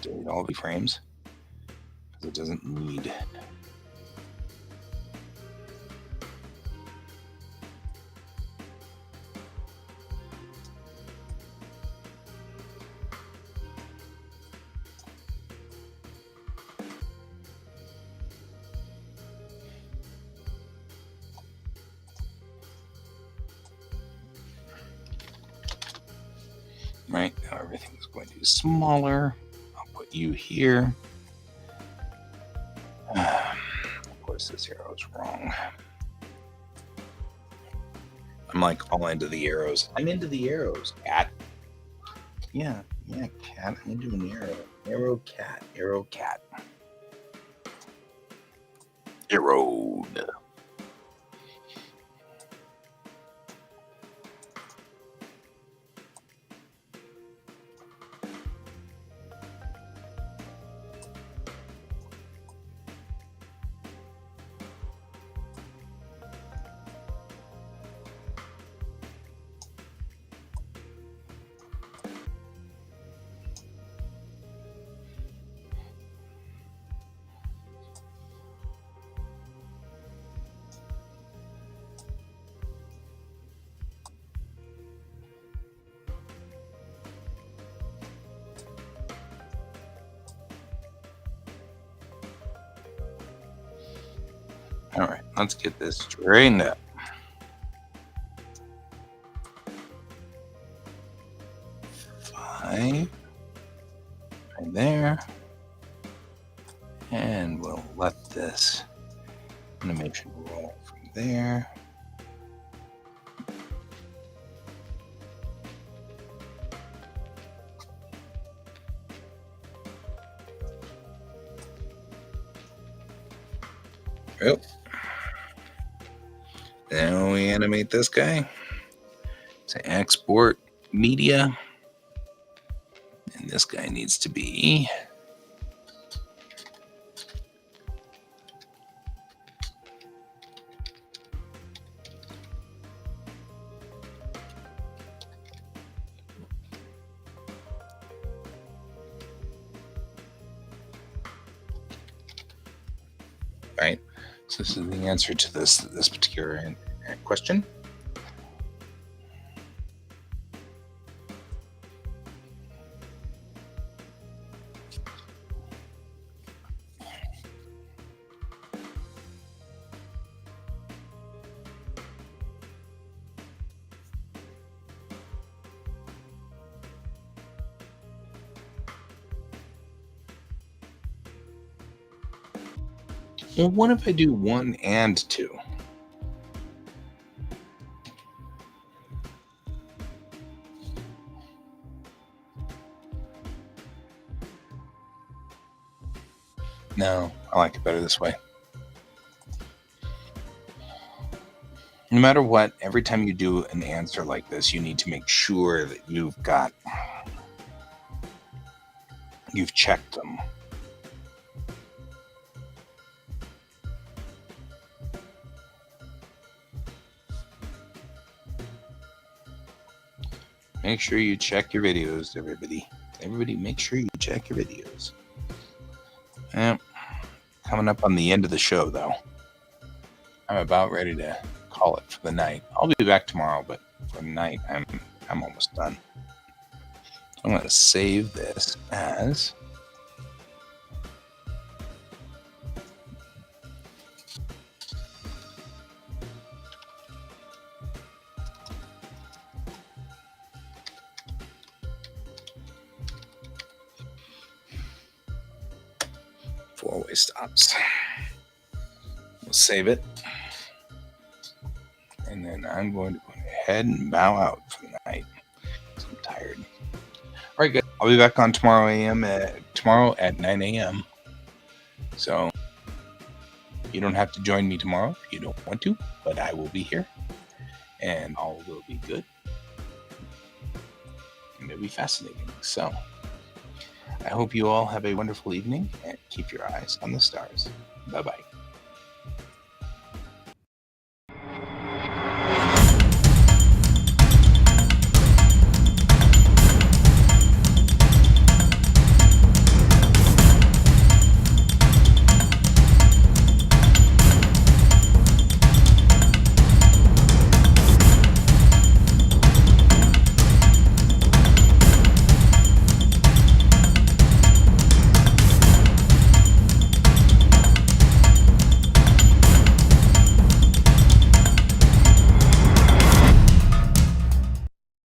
Speaker 1: Delete all the frames because it doesn't need. Right now everything is going to be smaller. I'll put you here. Of course this arrow is wrong. I'm like all into the arrows. I'm into the arrows, cat. Yeah, cat. I'm into an arrow. Arrow cat. Arrowed. All right, let's get this straightened up. Five. Right there. And we'll let this animation roll from there. Oh. Now we animate this guy. Say export media. And this guy needs to be right. So this is the answer to this particular question. Well, what if I do 1 and 2? No, I like it better this way. No matter what, every time you do an answer like this, you need to make sure that you've checked them. Make sure you check your videos, everybody. Everybody, make sure you check your videos. Coming up on the end of the show, though. I'm about ready to call it for the night. I'll be back tomorrow, but for the night, I'm almost done. I'm going to save this as four-way stops. We'll save it. And then I'm going to go ahead and bow out for the night. I'm tired. All right, good. I'll be back on tomorrow at 9 a.m. So you don't have to join me tomorrow if you don't want to, but I will be here. And all will be good. And it'll be fascinating. So I hope you all have a wonderful evening and keep your eyes on the stars. Bye-bye.